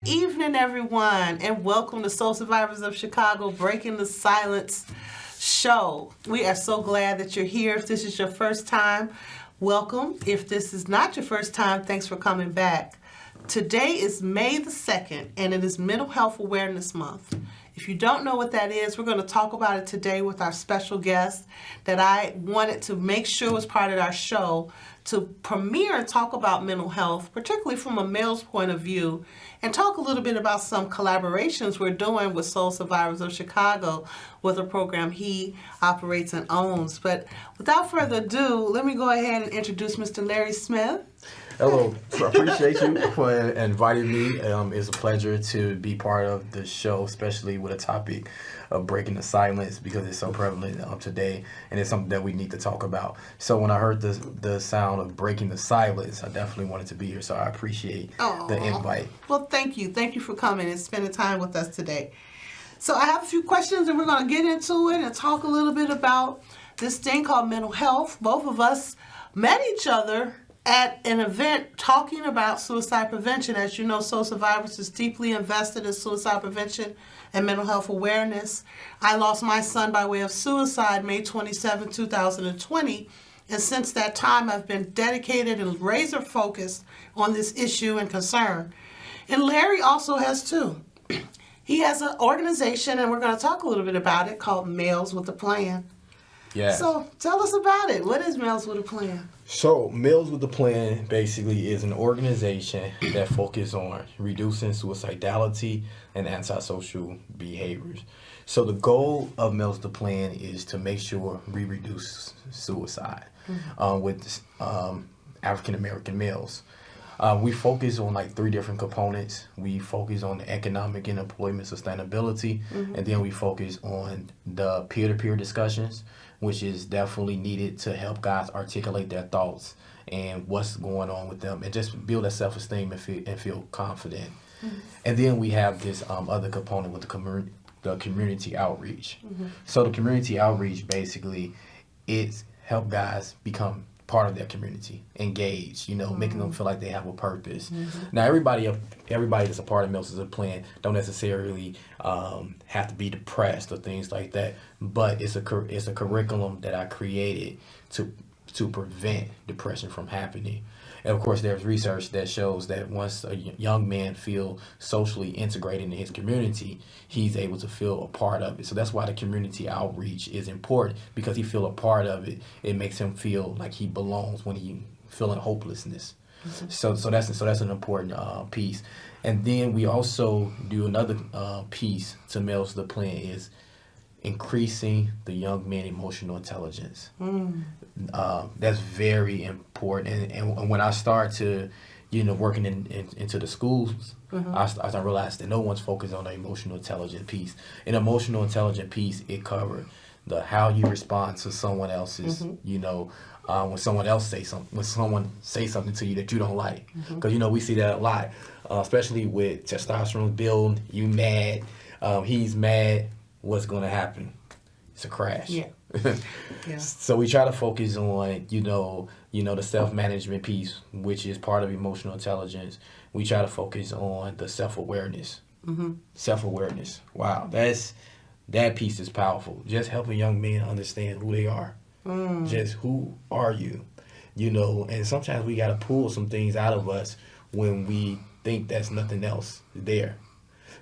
Evening, everyone, and welcome to Soul Survivors of Chicago Breaking the Silence show. We are so glad that you're here. If this is your first time, welcome. If this is not your first time, thanks for coming back. Today is May the 2nd, and it is Mental Health Awareness Month. If you don't know what that is, we're going to talk about it today with our special guest that I wanted to make sure was part of our show to premiere and talk about mental health, particularly from a male's point of view, and talk a little bit about some collaborations we're doing with Soul Survivors of Chicago with a program he operates and owns. But without further ado, let me go ahead and introduce Mr. Larry Smith. Hello. I appreciate you for inviting me. It's a pleasure to be part of the show, especially with a topic of breaking the silence because it's so prevalent today, and it's something that we need to talk about. So when I heard the sound of breaking the silence, I definitely wanted to be here. So I appreciate the invite. Well, thank you. Thank you for coming and spending time with us today. So I have a few questions, and we're going to get into it and talk a little bit about this thing called mental health. Both of us met each other at an event talking about suicide prevention. As you know, Soul Survivors is deeply invested in suicide prevention and mental health awareness. I lost my son by way of suicide May 27, 2020, and since that time I've been dedicated and razor focused on this issue and concern. And Larry also has too. He has an organization, and we're going to talk a little bit about it, called Males with a Plan. Yeah. So tell us about it. What is Males with a Plan? So Males with a Plan basically is an organization that focuses on reducing suicidality and antisocial behaviors. So the goal of Males with a Plan is to make sure we reduce suicide with African American males. We focus on like 3 different components. We focus on the economic and employment sustainability, and then we focus on the peer-to-peer discussions, which is definitely needed to help guys articulate their thoughts and what's going on with them, and just build that self-esteem and feel confident. And then we have this other component with the community outreach. So the community outreach basically is help guys become part of their community, engaged, making them feel like they have a purpose. Now, everybody that's a part of Males with a Plan don't necessarily have to be depressed or things like that, but it's a curriculum that I created to prevent depression from happening. And of course, there's research that shows that once a young man feels socially integrated in his community, he's able to feel a part of it. So that's why the community outreach is important, because he feel a part of it. It makes him feel like he belongs when he feeling hopelessness. So that's an important piece. And then we also do another piece to Males with a Plan is increasing the young man's emotional intelligence. That's very important. And when I start to, working into the schools, I realized that no one's focused on the emotional intelligence piece. An emotional intelligence piece, it covers the how you respond to someone else's, when someone say something to you that you don't like. Because, we see that a lot, especially with testosterone building, you mad, he's mad. What's going to happen? It's a crash. Yeah. So we try to focus on, the self-management piece, which is part of emotional intelligence. We try to focus on the self-awareness. Self-awareness. Wow, that piece is powerful. Just helping young men understand who they are. Just who are you? And sometimes we got to pull some things out of us when we think there's nothing else there.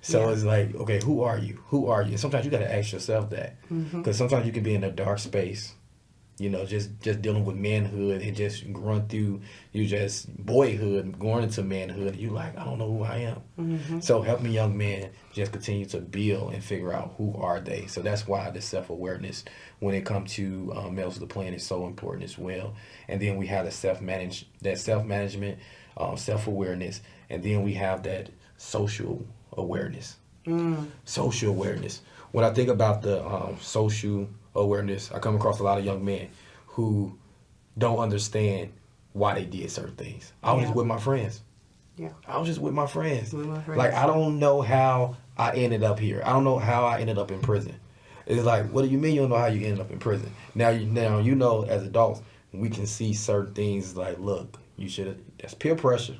So it's like, okay, who are you? Who are you? And sometimes you got to ask yourself that, because sometimes you can be in a dark space, just dealing with manhood and just growing through just boyhood and going into manhood. You like, I don't know who I am. So helping young men just continue to build and figure out who are they. So that's why the self-awareness when it comes to Males with a Plan is so important as well. And then we have the self-management, self-awareness, and then we have that social awareness. Social awareness. When I think about the social awareness, I come across a lot of young men who don't understand why they did certain things. I was just with my friends. I was just with my friends. Like, I don't know how I ended up here. I don't know how I ended up in prison. It's like, what do you mean you don't know how you ended up in prison? Now as adults, we can see certain things like, look, you should have, that's peer pressure.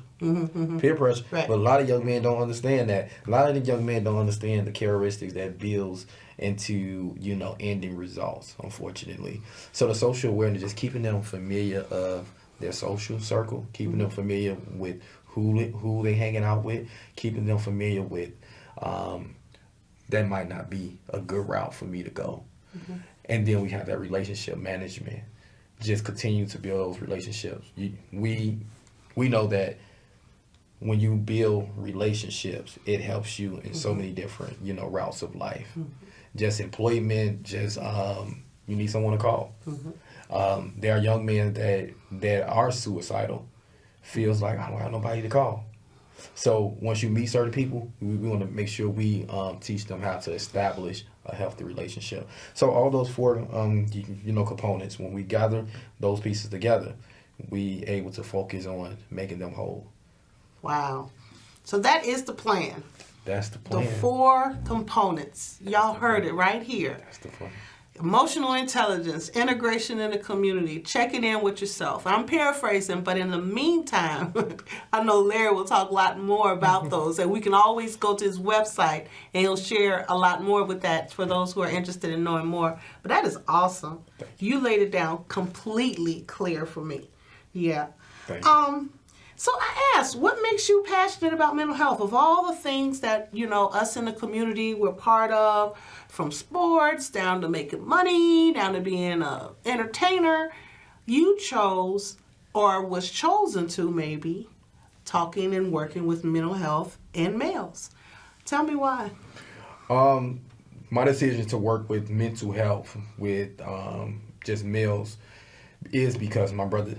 Peer pressure. Right. But a lot of young men don't understand that. A lot of the young men don't understand the characteristics that builds into, ending results, unfortunately. So the social awareness, just keeping them familiar of their social circle, keeping them familiar with who they hanging out with, keeping them familiar with that might not be a good route for me to go. And then we have that relationship management. Just continue to build those relationships. We know that when you build relationships, it helps you in so many different, routes of life. Just employment, just you need someone to call. There are young men that are suicidal, feels like I don't have nobody to call. So once you meet certain people, we want to make sure we teach them how to establish a healthy relationship. So all those four components, when we gather those pieces together, we able to focus on making them whole. Wow. So that is the plan. That's the plan. The 4 components. Y'all heard it right here. That's the plan. Emotional intelligence, integration in the community, checking in with yourself. I'm paraphrasing, but in the meantime, I know Larry will talk a lot more about those, and we can always go to his website, and he'll share a lot more with that for those who are interested in knowing more. But that is awesome. You laid it down completely clear for me. Yeah. Thank you. So I asked, what makes you passionate about mental health? Of all the things that, us in the community we're part of, from sports down to making money, down to being an entertainer, you chose, or was chosen to maybe, talking and working with mental health and males. Tell me why. My decision to work with mental health with just males is because my brother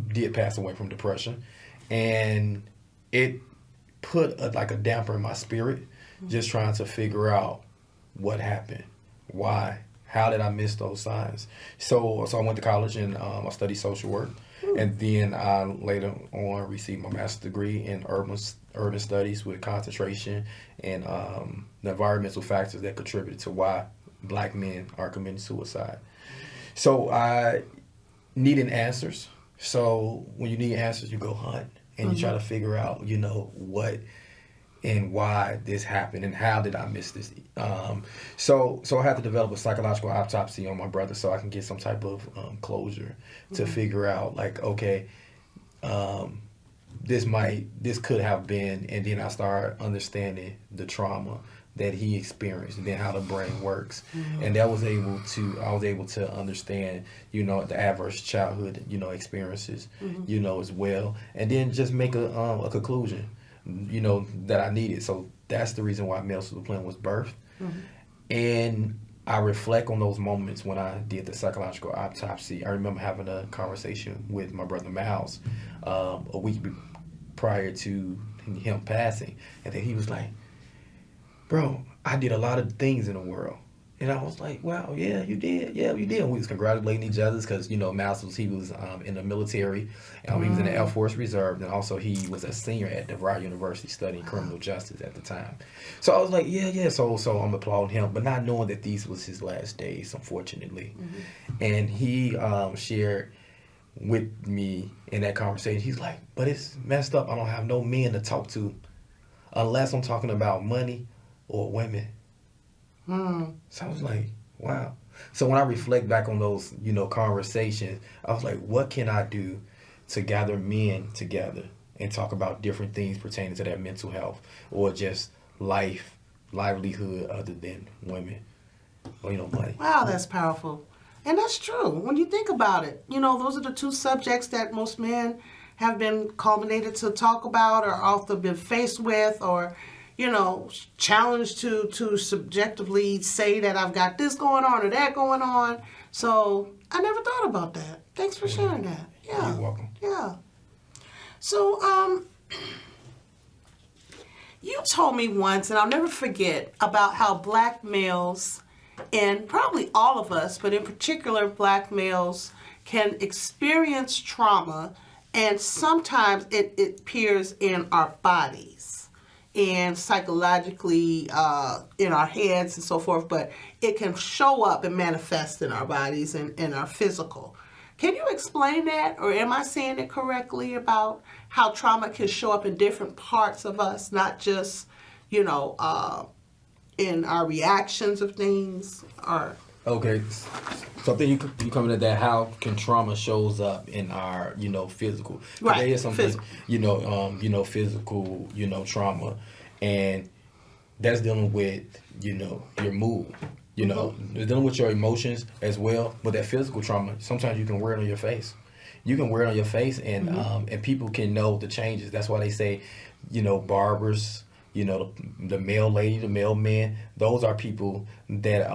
did pass away from depression, and it put a damper in my spirit, just trying to figure out what happened, why, how did I miss those signs. So I went to college and I studied social work, and then I later on received my master's degree in urban studies with concentration and the environmental factors that contributed to why Black men are committing suicide. So I needing answers. So when you need answers, you go hunt and you try to figure out, what and why this happened and how did I miss this. So I had to develop a psychological autopsy on my brother so I can get some type of closure to figure out okay, this could have been, and then I started understanding the trauma that he experienced and then how the brain works. And I was able to understand, the adverse childhood, experiences, as well. And then just make a conclusion, that I needed. So that's the reason why Males to the Plan was birthed. And I reflect on those moments when I did the psychological autopsy. I remember having a conversation with my brother Miles a week prior to him passing. And then he was like, bro, I did a lot of things in the world. And I was like, wow, yeah, you did. Yeah, you did. And we was congratulating each other because, Miles was in the military. He was in the Air Force Reserve. And also he was a senior at DeVry University studying criminal justice at the time. So I was like, yeah. So I'm applauding him, but not knowing that these was his last days, unfortunately. And he shared with me in that conversation, he's like, but it's messed up. I don't have no men to talk to unless I'm talking about money or women. So I was like, wow. So when I reflect back on those, conversations, I was like, what can I do to gather men together and talk about different things pertaining to their mental health or just livelihood other than women or, money. Wow, that's powerful. And that's true. When you think about it, those are the 2 subjects that most men have been culminated to talk about or often been faced with or challenged to subjectively say that I've got this going on or that going on. So I never thought about that. Thanks for sharing that. Yeah. You're welcome. Yeah. So you told me once, and I'll never forget, about how Black males, and probably all of us, but in particular Black males, can experience trauma, and sometimes it appears in our bodies and psychologically in our heads and so forth, but it can show up and manifest in our bodies and in our physical. Can you explain that, or am I saying it correctly about how trauma can show up in different parts of us, not just, in our reactions of things, or... Okay, so I think you coming at that. How can trauma shows up in our, physical? 'Cause Right, there is something, physical. physical, trauma, and that's dealing with, your mood. It's dealing with your emotions as well. But that physical trauma, sometimes you can wear it on your face. You can wear it on your face, and and people can know the changes. That's why they say, barbers, the male lady, the male man. Those are people that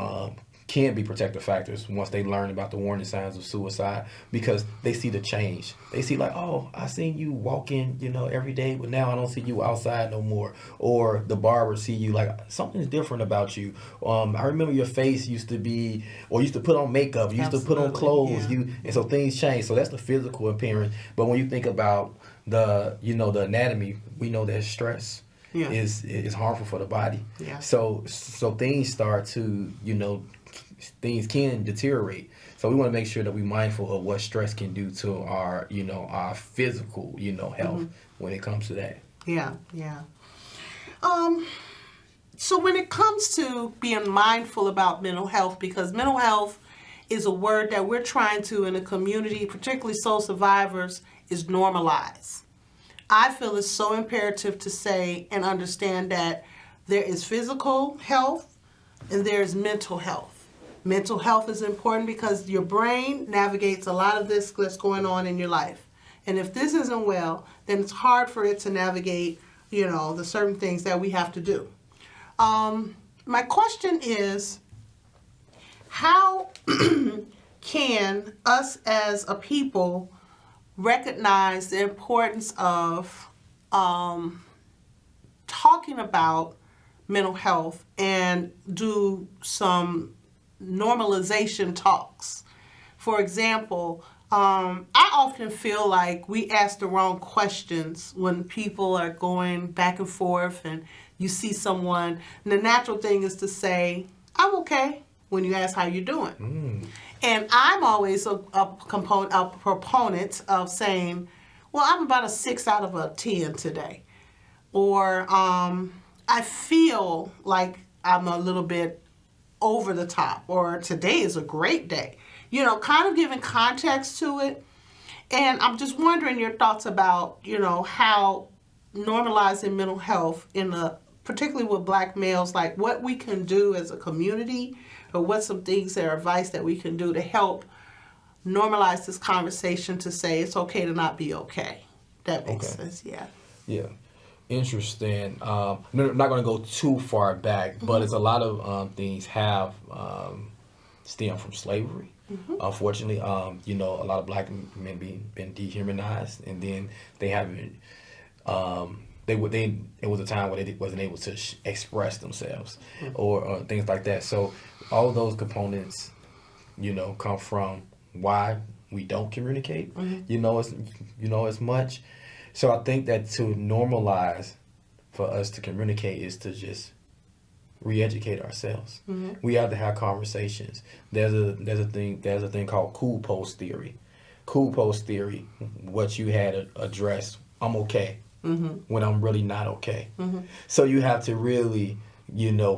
can be protective factors once they learn about the warning signs of suicide, because they see the change. They see like, oh, I seen you walking, every day, but now I don't see you outside no more. Or the barber see you like something's different about you. I remember your face used to be, or used to put on makeup, you used to put on clothes, yeah. and so things change. So that's the physical appearance. But when you think about the anatomy, we know that stress is harmful for the body. Yeah. So things start to, things can deteriorate. So we want to make sure that we're mindful of what stress can do to our, our physical, health when it comes to that. Yeah. So when it comes to being mindful about mental health, because mental health is a word that we're trying to, in the community, particularly soul survivors, is normalize. I feel it's so imperative to say and understand that there is physical health and there is mental health. Mental health is important because your brain navigates a lot of this that's going on in your life. And if this isn't well, then it's hard for it to navigate, the certain things that we have to do. My question is, how can us as a people recognize the importance of talking about mental health and do some normalization talks? For example, I often feel like we ask the wrong questions when people are going back and forth and you see someone, and the natural thing is to say, I'm okay, when you ask how you're doing. And I'm always a proponent of saying, well, I'm about a 6 out of a 10 today. Or I feel like I'm a little bit over the top, or today is a great day. Kind of giving context to it. And I'm just wondering your thoughts about, how normalizing mental health particularly with Black males, like what we can do as a community, or what some things that are advice that we can do to help normalize this conversation to say it's okay to not be okay. That makes sense, yeah. Yeah. Interesting. I'm not going to go too far back, but it's a lot of things have stemmed from slavery. Unfortunately, a lot of Black men been dehumanized, and then they haven't. It was a time where they wasn't able to express themselves or things like that. So all of those components, come from why we don't communicate. As much. So I think that to normalize for us to communicate is to just re-educate ourselves. We have to have conversations. There's a thing called cool post theory. Cool post theory, what you had addressed, I'm okay when I'm really not okay. So you have to really,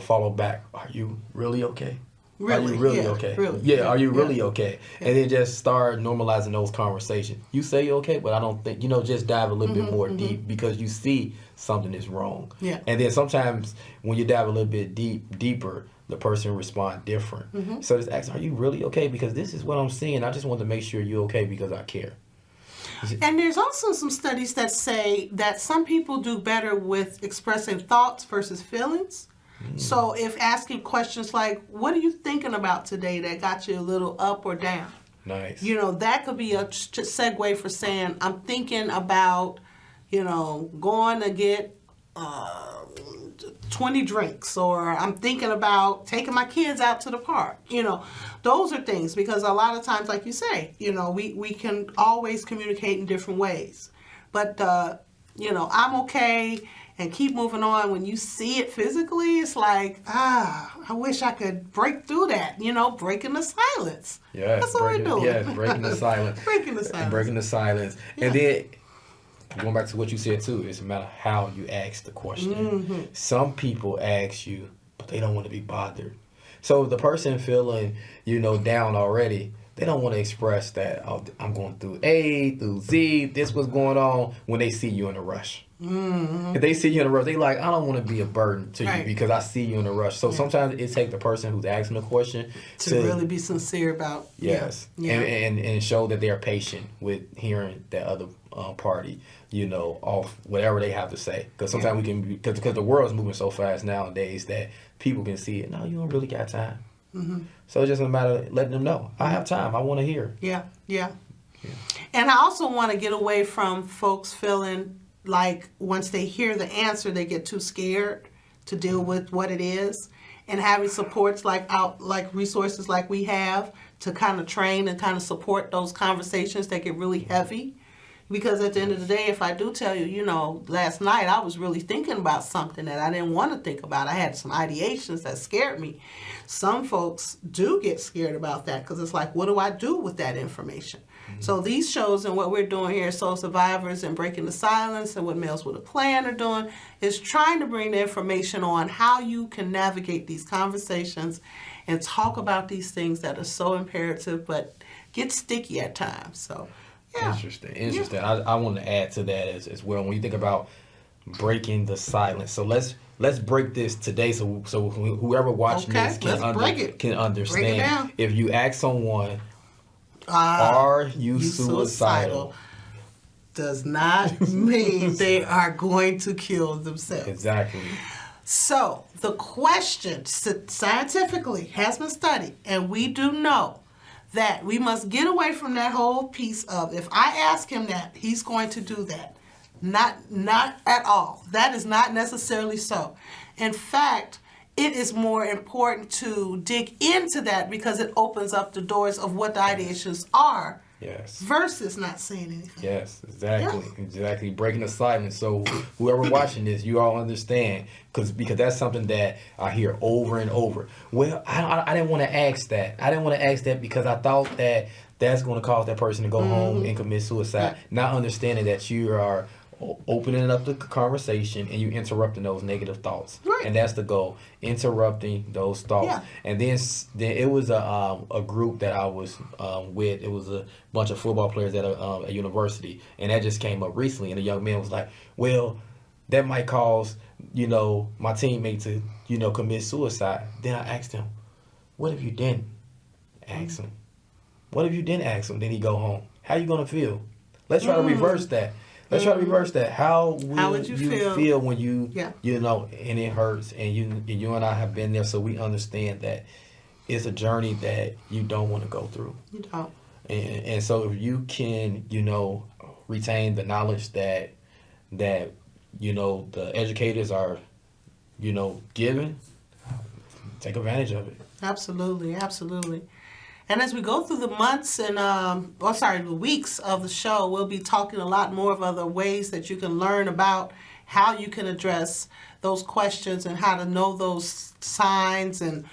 follow back. Are you really okay? Really? Are you really okay? Really. Yeah, are you really okay? And then just start normalizing those conversations. You say you're okay, but I don't think, just dive a little bit more deep, because you see something is wrong. Yeah. And then sometimes when you dive a little bit deeper, the person respond different. So just ask, are you really okay? Because this is what I'm seeing. I just want to make sure you're okay because I care. And there's also some studies that say that some people do better with expressing thoughts versus feelings. So if asking questions like, what are you thinking about today that got you a little up or down? Nice. That could be a segue for saying, I'm thinking about, going to get 20 drinks, or I'm thinking about taking my kids out to the park. Those are things, because a lot of times, like you say, we can always communicate in different ways. But, I'm okay, and keep moving on. When you see it physically, it's like, I wish I could break through that, breaking the silence. Yes, That's what we're doing. Yes, breaking the silence. Breaking the silence. Breaking the silence. Yeah. And then, going back to what you said too, it's a matter of how you ask the question. Mm-hmm. Some people ask you, but they don't want to be bothered. So the person feeling, down already, they don't want to express that, I'm going through A through Z, this was going on, when they see you in a rush. Mm-hmm. If they see you in a rush, they like, I don't want to be a burden to you because I see you in a rush. So sometimes it takes the person who's asking the question to really be sincere about. Yes. Yeah. And show that they're patient with hearing that other party, off whatever they have to say. Because sometimes we can, because the world's moving so fast nowadays that people can see it. No, you don't really got time. Mm-hmm. So it's just a matter of letting them know, I have time. I want to hear. Yeah. And I also want to get away from folks feeling like once they hear the answer, they get too scared to deal with what it is. And having supports like resources like we have to kind of train and kind of support those conversations that get really heavy. Because at the end of the day, if I do tell you, last night I was really thinking about something that I didn't want to think about. I had some ideations that scared me. Some folks do get scared about that because it's like, what do I do with that information? Mm-hmm. So these shows and what we're doing here, Soul Survivors and Breaking the Silence and what Males with a Plan are doing is trying to bring the information on how you can navigate these conversations and talk about these things that are so imperative but get sticky at times. So. Yeah. Interesting. Yeah. I want to add to that as well. When you think about breaking the silence, so let's break this today, so whoever watching this can understand. Break it down. If you ask someone, "Are you suicidal?" does not mean they are going to kill themselves. Exactly. So the question scientifically has been studied, and we do know that we must get away from that whole piece of, if I ask him that, he's going to do that. Not at all. That is not necessarily so. In fact, it is more important to dig into that because it opens up the doors of what the ideations are. Yes. Versus not saying anything. Yes, exactly. Yeah. Exactly. Breaking the silence. So whoever watching this, you all understand. Because that's something that I hear over and over. Well, I didn't want to ask that. I didn't want to ask that because I thought that that's going to cause that person to go home and commit suicide. Right. Not understanding that you are opening up the conversation and you interrupting those negative thoughts. Right. And that's the goal, interrupting those thoughts. Yeah. And then it was a group that I was with. It was a bunch of football players at a university, and that just came up recently. And the young man was like, well, that might cause my teammate to commit suicide. Then I asked him, what if you didn't ask him? What if you didn't ask him? Then he go home. How you gonna feel? Let's try to reverse that. Let's try to reverse that. How would you feel when you and it hurts, and you and I have been there, so we understand that it's a journey that you don't want to go through. You don't. And so if you can, retain the knowledge that the educators are, given, take advantage of it. Absolutely, absolutely. And as we go through the months and, the weeks of the show, we'll be talking a lot more of other ways that you can learn about how you can address those questions and how to know those signs and,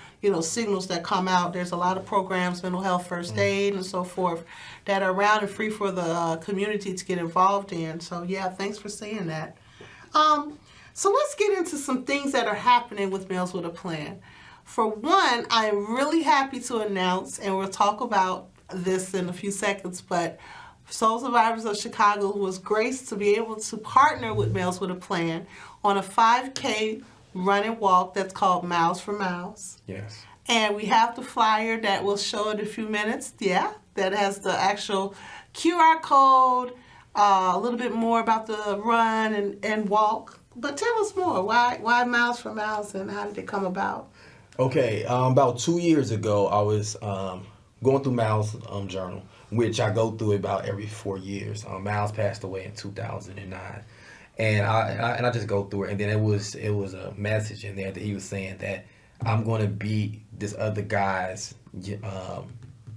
signals that come out. There's a lot of programs, mental health, first aid, and so forth, that are around and free for the community to get involved in. So, yeah, thanks for saying that. So let's get into some things that are happening with Males with a Plan. For one, I'm really happy to announce, and we'll talk about this in a few seconds, but Soul Survivors of Chicago was graced to be able to partner with Males with a Plan on a 5K run and walk that's called Miles for Miles. Yes. And we have the flyer that we'll show in a few minutes. Yeah, that has the actual QR code, a little bit more about the run and walk. But tell us more. Why Miles for Miles, and how did it come about? Okay, about 2 years ago, I was going through Miles' journal, which I go through about every 4 years. Miles passed away in 2009, and I just go through it. And then it was a message in there that he was saying that I'm going to beat this other guy's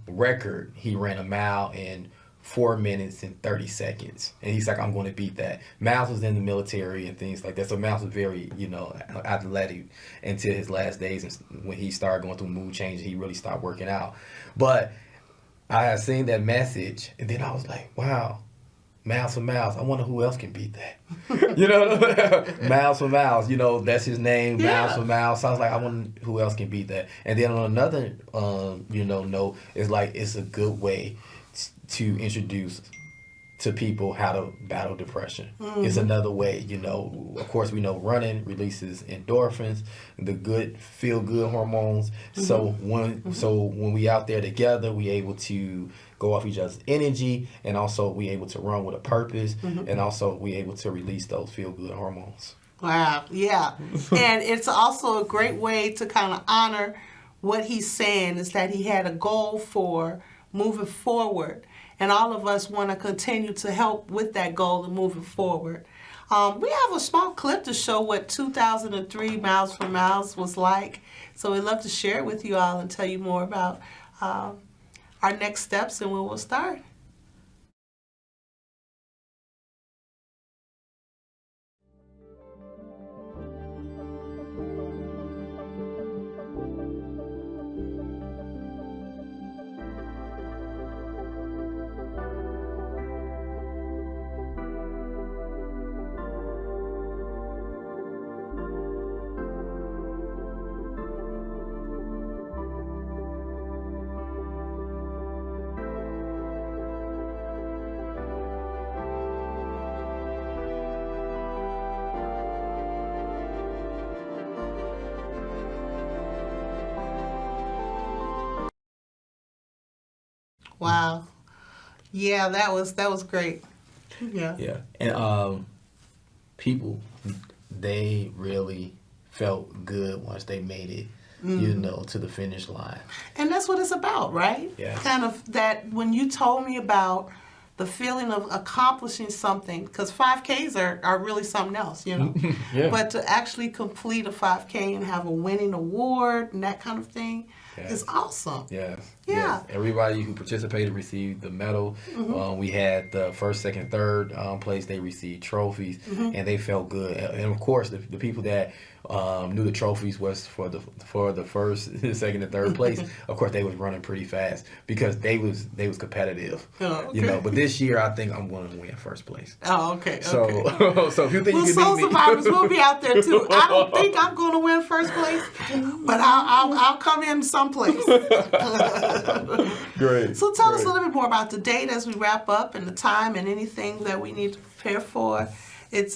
record. He ran a mile in 4 minutes and 30 seconds. And he's like, I'm going to beat that. Miles was in the military and things like that. So Miles was very, athletic until his last days. And when he started going through mood changes, he really stopped working out. But I had seen that message, and then I was like, wow, Miles for Miles. I wonder who else can beat that. Miles for Miles. That's his name, Miles for Miles. So I was like, I wonder who else can beat that. And then on another, note, it's like it's a good way to introduce to people how to battle depression. Mm-hmm. It's another way, of course we know running releases endorphins, the good feel good hormones. Mm-hmm. So when we out there together, we able to go off each other's energy, and also we able to run with a purpose, mm-hmm. and also we able to release those feel good hormones. Wow, yeah. And it's also a great way to kind of honor what he's saying, is that he had a goal for moving forward. And all of us want to continue to help with that goal and moving forward. We have a small clip to show what 2003 Miles for Miles was like. So we'd love to share it with you all and tell you more about our next steps and when we'll start. Wow. Yeah, that was great. Yeah. Yeah. And people, they really felt good once they made it, mm-hmm. To the finish line. And that's what it's about, right? Yeah. Kind of that when you told me about the feeling of accomplishing something, because 5Ks are really something else, Yeah. But to actually complete a 5K and have a winning award and that kind of thing, yes. is awesome. Yes. Yeah. Yes. Everybody who participated received the medal. Mm-hmm. We had the first, second, third place. They received trophies, mm-hmm. and they felt good. And of course, the people that knew the trophies was for the first, second, and third place. Of course, they was running pretty fast because they was competitive. Oh, okay. But this year, I think I'm going to win first place. Oh, okay. So if you think you can Soul beat me, Survivors will be out there too. I don't think I'm going to win first place, but I'll come in someplace. Great. So tell us a little bit more about the date as we wrap up, and the time, and anything that we need to prepare for. It's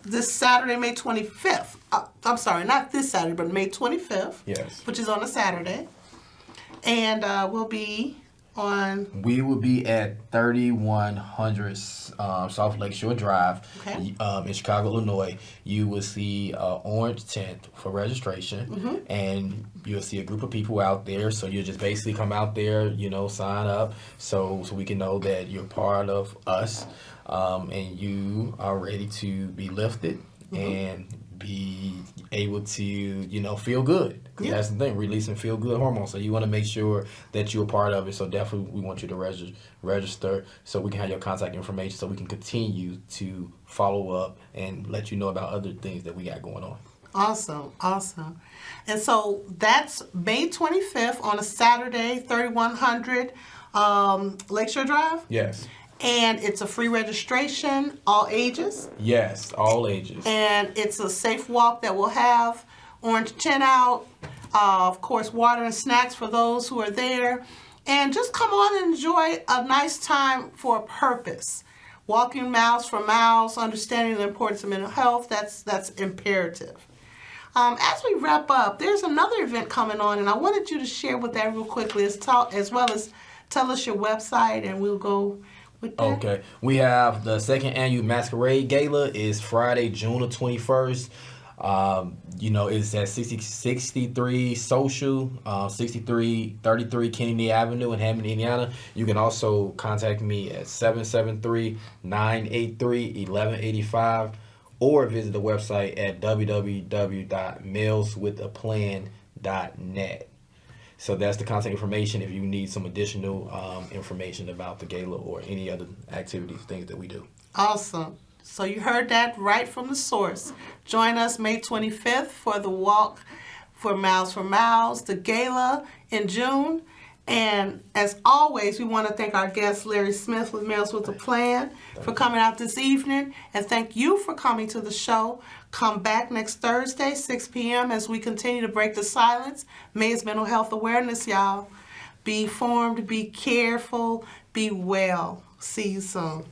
this Saturday, May 25th. I'm sorry, not this Saturday, but May 25th. Yes. Which is on a Saturday. And we will be at 3100 South Lakeshore Drive, okay. In Chicago, Illinois. You will see orange tent for registration, mm-hmm. and you'll see a group of people out there. So you'll just basically come out there, sign up, so we can know that you're part of us, and you are ready to be lifted, mm-hmm. and be able to, feel good. Yeah. That's the thing, releasing feel good hormones. So you want to make sure that you're a part of it. So definitely we want you to register so we can have your contact information so we can continue to follow up and let you know about other things that we got going on. Awesome. And so that's May 25th on a Saturday, 3100 Lakeshore Drive? Yes. And it's a free registration, all ages? Yes, all ages. And it's a safe walk that will have orange tent out, of course, water and snacks for those who are there. And just come on and enjoy a nice time for a purpose. Walking miles for miles, understanding the importance of mental health, that's imperative. As we wrap up, there's another event coming on, and I wanted you to share with that real quickly, as well as tell us your website, and we'll go with that. Okay. We have the second annual Masquerade Gala is Friday, June the 21st. It's at 63 Social, 6333 Kennedy Avenue in Hammond, Indiana. You can also contact me at 773-983-1185 or visit the website at www.mealswithaplan.net. So that's the contact information if you need some additional information about the gala or any other activities, things that we do. Awesome. So you heard that right from the source. Join us May 25th for the Walk for Miles, the gala in June. And as always, we want to thank our guest, Larry Smith with Males with a Plan, for coming out this evening. And thank you for coming to the show. Come back next Thursday, 6 p.m. as we continue to break the silence. May is Mental Health Awareness, y'all. Be informed, be careful, be well. See you soon.